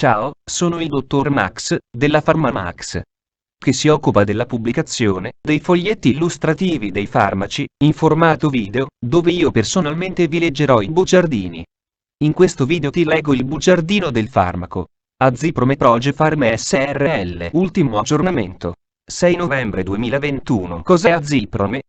Ciao, sono il dottor Max, della PharmaMax, che si occupa della pubblicazione dei foglietti illustrativi dei farmaci, in formato video, dove io personalmente vi leggerò i bugiardini. In questo video ti leggo il bugiardino del farmaco. Aziprome Progefarm SRL. Ultimo aggiornamento. 6 novembre 2021. Cos'è Aziprome?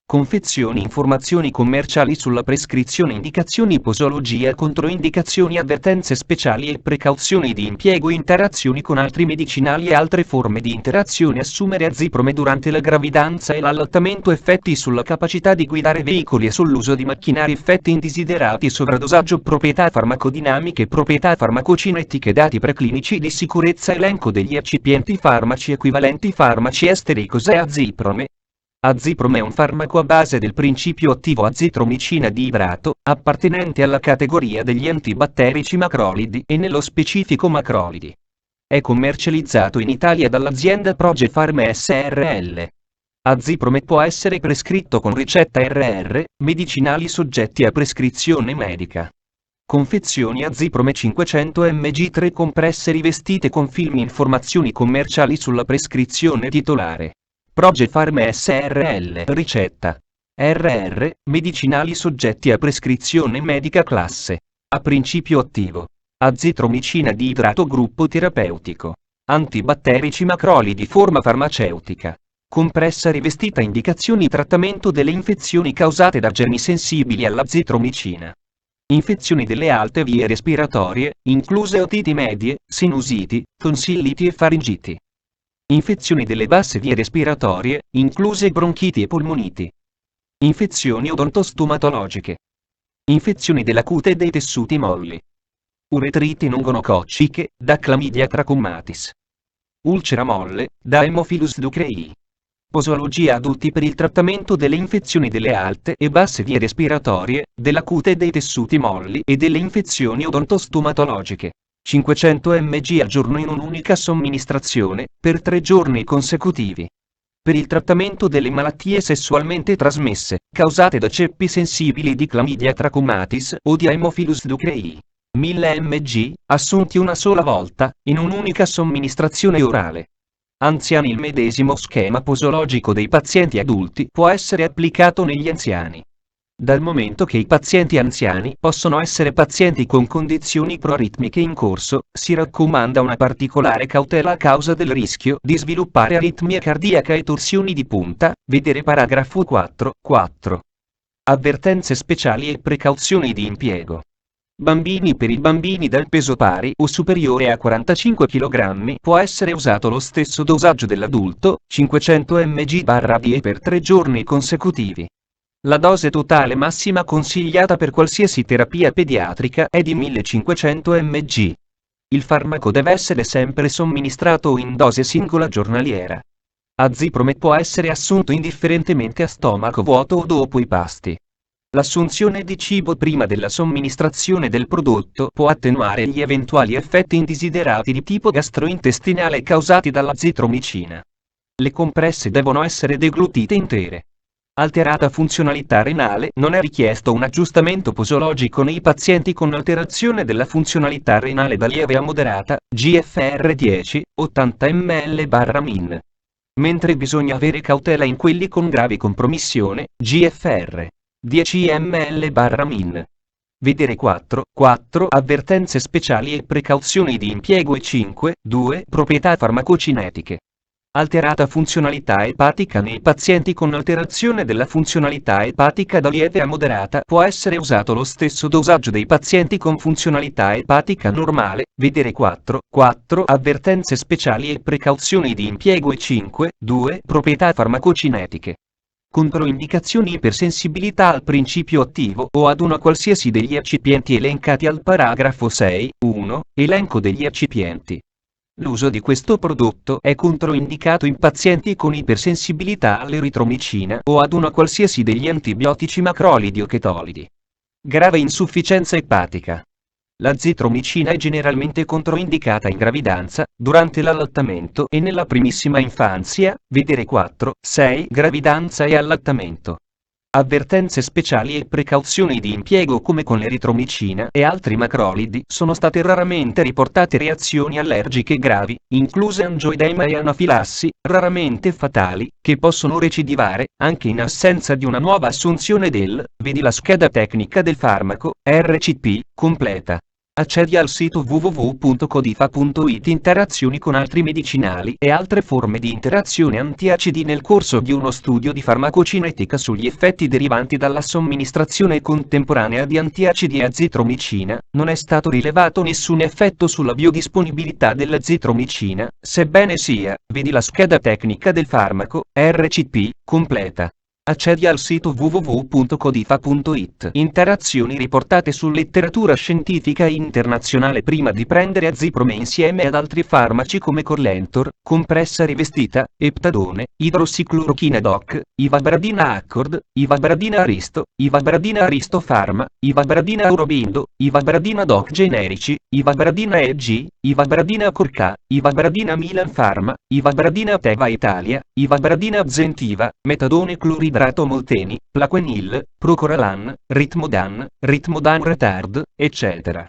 Confezioni, informazioni commerciali sulla prescrizione, indicazioni, posologia, controindicazioni, avvertenze speciali e precauzioni di impiego, interazioni con altri medicinali e altre forme di interazione. Assumere Aziprome durante la gravidanza e l'allattamento, effetti sulla capacità di guidare veicoli e sull'uso di macchinari, effetti indesiderati, sovradosaggio, proprietà farmacodinamiche, proprietà farmacocinetiche, dati preclinici di sicurezza, elenco degli eccipienti, farmaci equivalenti, farmaci esteri. Cos'è Aziprome? Aziprome è un farmaco a base del principio attivo azitromicina di idrato, appartenente alla categoria degli antibatterici macrolidi e nello specifico macrolidi. È commercializzato in Italia dall'azienda Progefarm SRL. Aziprome può essere prescritto con ricetta RR, medicinali soggetti a prescrizione medica. Confezioni Aziprome 500 mg 3 compresse rivestite con film. Informazioni commerciali sulla prescrizione titolare. Progefarm SRL. Ricetta. RR, medicinali soggetti a prescrizione medica classe A. Principio attivo. Azitromicina di idrato, gruppo terapeutico. Antibatterici macrolidi, forma farmaceutica. Compressa rivestita. Indicazioni: trattamento delle infezioni causate da germi sensibili all'azitromicina. Infezioni delle alte vie respiratorie, incluse otiti medie, sinusiti, tonsilliti e faringiti. Infezioni delle basse vie respiratorie, incluse bronchiti e polmoniti. Infezioni odontostomatologiche. Infezioni della cute e dei tessuti molli. Uretriti non gonococciche, da Chlamydia trachomatis. Ulcera molle, da Haemophilus ducreyi. Posologia adulti per il trattamento delle infezioni delle alte e basse vie respiratorie, della cute e dei tessuti molli e delle infezioni odontostomatologiche. 500 mg al giorno in un'unica somministrazione, per 3 giorni consecutivi. Per il trattamento delle malattie sessualmente trasmesse, causate da ceppi sensibili di Chlamydia trachomatis o di Haemophilus ducreyi. 1000 mg, assunti una sola volta, in un'unica somministrazione orale. Anziani. Il medesimo schema posologico dei pazienti adulti può essere applicato negli anziani. Dal momento che i pazienti anziani possono essere pazienti con condizioni proaritmiche in corso, si raccomanda una particolare cautela a causa del rischio di sviluppare aritmia cardiaca e torsioni di punta, vedere paragrafo 4.4. Avvertenze speciali e precauzioni di impiego. Bambini. Per i bambini dal peso pari o superiore a 45 kg può essere usato lo stesso dosaggio dell'adulto, 500 mg/die per 3 giorni consecutivi. La dose totale massima consigliata per qualsiasi terapia pediatrica è di 1500 mg. Il farmaco deve essere sempre somministrato in dose singola giornaliera. Aziprome può essere assunto indifferentemente a stomaco vuoto o dopo i pasti. L'assunzione di cibo prima della somministrazione del prodotto può attenuare gli eventuali effetti indesiderati di tipo gastrointestinale causati dall'azitromicina. Le compresse devono essere deglutite intere. Alterata funzionalità renale. Non è richiesto un aggiustamento posologico nei pazienti con alterazione della funzionalità renale da lieve a moderata, GFR 10, 80 ml/min. Mentre bisogna avere cautela in quelli con grave compromissione, GFR 10 ml/min. Vedere 4.4. Avvertenze speciali e precauzioni di impiego e 5.2. Proprietà farmacocinetiche. Alterata funzionalità epatica. Nei pazienti con alterazione della funzionalità epatica da lieve a moderata può essere usato lo stesso dosaggio dei pazienti con funzionalità epatica normale, vedere 4.4. Avvertenze speciali e precauzioni di impiego e 5.2. Proprietà farmacocinetiche. Controindicazioni: ipersensibilità al principio attivo o ad una qualsiasi degli eccipienti elencati al paragrafo 6.1, elenco degli eccipienti. L'uso di questo prodotto è controindicato in pazienti con ipersensibilità all'eritromicina o ad una qualsiasi degli antibiotici macrolidi o chetolidi. Grave insufficienza epatica. L'azitromicina è generalmente controindicata in gravidanza, durante l'allattamento e nella primissima infanzia, vedere 4.6. Gravidanza e allattamento. Avvertenze speciali e precauzioni di impiego come con l'eritromicina e altri macrolidi sono state raramente riportate reazioni allergiche gravi, incluse angioedema e anafilassi, raramente fatali, che possono recidivare, anche in assenza di una nuova assunzione vedi la scheda tecnica del farmaco, RCP, completa. Accedi al sito www.codifa.it. Interazioni con altri medicinali e altre forme di interazione antiacidi. Nel corso di uno studio di farmacocinetica sugli effetti derivanti dalla somministrazione contemporanea di antiacidi e azitromicina, non è stato rilevato nessun effetto sulla biodisponibilità dell'azitromicina, sebbene sia, vedi la scheda tecnica del farmaco, RCP, completa. Accedi al sito www.codifa.it. Interazioni riportate su letteratura scientifica internazionale prima di prendere aziprome insieme ad altri farmaci come Corlentor, compressa rivestita, eptadone, idrossiclorochina doc, ivabradina Accord, ivabradina Aristo, ivabradina Aristo Pharma, ivabradina Aurobindo, ivabradina doc generici, ivabradina EG, ivabradina Corca, ivabradina Milan Pharma, ivabradina Teva Italia, ivabradina Zentiva, metadone cloridrato molteni, Plaquenil, Procoralan, Ritmodan, Ritmodan Retard, eccetera.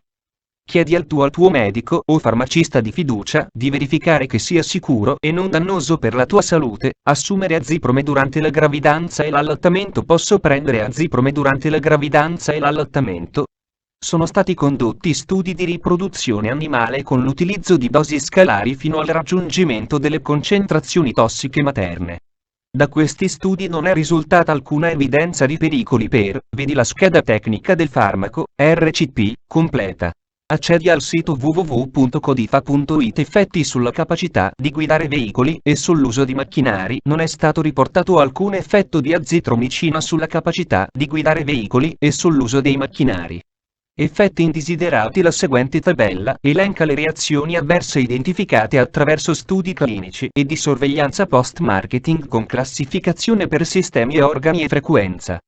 Chiedi al tuo medico o farmacista di fiducia di verificare che sia sicuro e non dannoso per la tua salute assumere aziprome durante la gravidanza e l'allattamento. Posso prendere aziprome durante la gravidanza e l'allattamento? Sono stati condotti studi di riproduzione animale con l'utilizzo di dosi scalari fino al raggiungimento delle concentrazioni tossiche materne. Da questi studi non è risultata alcuna evidenza di pericoli vedi la scheda tecnica del farmaco, RCP, completa. Accedi al sito www.codifa.it. Effetti sulla capacità di guidare veicoli e sull'uso di macchinari. Non è stato riportato alcun effetto di azitromicina sulla capacità di guidare veicoli e sull'uso dei macchinari. Effetti indesiderati. La seguente tabella elenca le reazioni avverse identificate attraverso studi clinici e di sorveglianza post-marketing con classificazione per sistemi e organi e frequenza.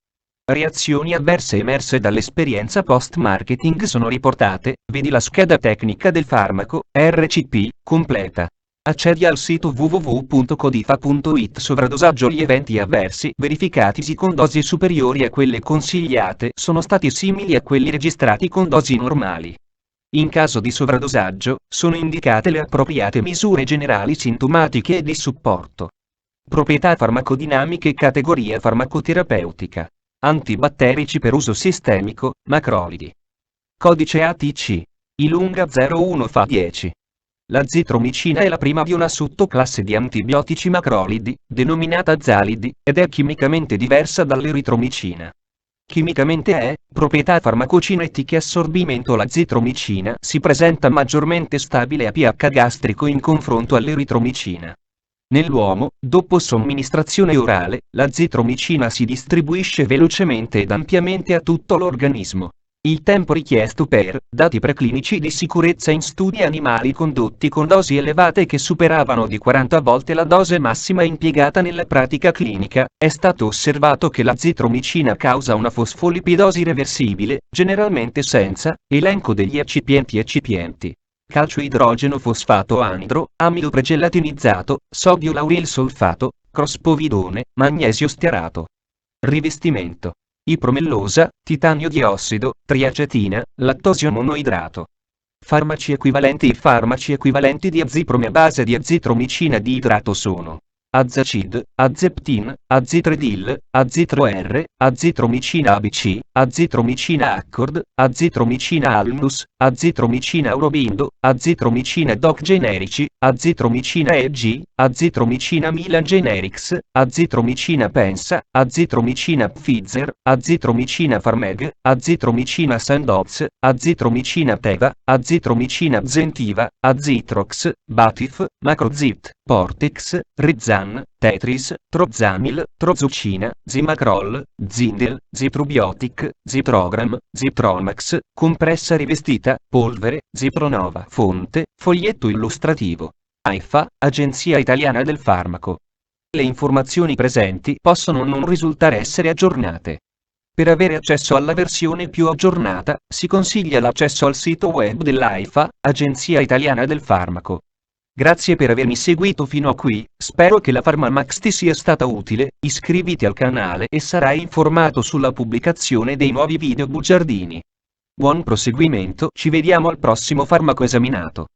Reazioni avverse emerse dall'esperienza post-marketing sono riportate, vedi la scheda tecnica del farmaco, RCP, completa. Accedi al sito www.codifa.it. Sovradosaggio. Gli eventi avversi verificatisi con dosi superiori a quelle consigliate sono stati simili a quelli registrati con dosi normali. In caso di sovradosaggio, sono indicate le appropriate misure generali sintomatiche e di supporto. Proprietà farmacodinamiche. Categoria farmacoterapeutica. Antibatterici per uso sistemico, macrolidi. Codice ATC. ILUNGA 01 Fa 10. L'azitromicina è la prima di una sottoclasse di antibiotici macrolidi, denominata zalidi, ed è chimicamente diversa dall'eritromicina. Chimicamente è, proprietà farmacocinetiche. Assorbimento. L'azitromicina si presenta maggiormente stabile a pH gastrico in confronto all'eritromicina. Nell'uomo, dopo somministrazione orale, l'azitromicina si distribuisce velocemente ed ampiamente a tutto l'organismo. Il tempo richiesto dati preclinici di sicurezza in studi animali condotti con dosi elevate che superavano di 40 volte la dose massima impiegata nella pratica clinica, è stato osservato che l'azitromicina causa una fosfolipidosi reversibile, generalmente senza elenco degli eccipienti. Calcio idrogeno fosfato anidro, amido pregelatinizzato, sodio lauril solfato, crospovidone, magnesio stearato. Rivestimento. Ipromellosa, titanio diossido, triacetina, lattosio monoidrato. Farmaci equivalenti. I farmaci equivalenti di aziprome a base di azitromicina di idrato sono Azacid, Azeptin, Azitredil, Azitro-R, Azitromicina ABC, Azitromicina Accord, Azitromicina Alnus, Azitromicina Aurobindo, Azitromicina Doc generici, Azitromicina EG, Azitromicina Milan Generics, Azitromicina Pensa, Azitromicina Pfizer, Azitromicina Farmeg, Azitromicina Sandoz, Azitromicina Teva, Azitromicina Zentiva, Azitrox, Batif, Macrozit, Portex, Rizan, Tetris, Trozamil, Trozucina, Zimacrol, Zindel, Ziprobiotic, Ziprogram, Zipromax, compressa rivestita, polvere, Zipronova. Fonte, foglietto illustrativo. AIFA, Agenzia Italiana del Farmaco. Le informazioni presenti possono non risultare essere aggiornate. Per avere accesso alla versione più aggiornata, si consiglia l'accesso al sito web dell'AIFA, Agenzia Italiana del Farmaco. Grazie per avermi seguito fino a qui, spero che la Pharmamax ti sia stata utile, iscriviti al canale e sarai informato sulla pubblicazione dei nuovi video bugiardini. Buon proseguimento, ci vediamo al prossimo farmaco esaminato.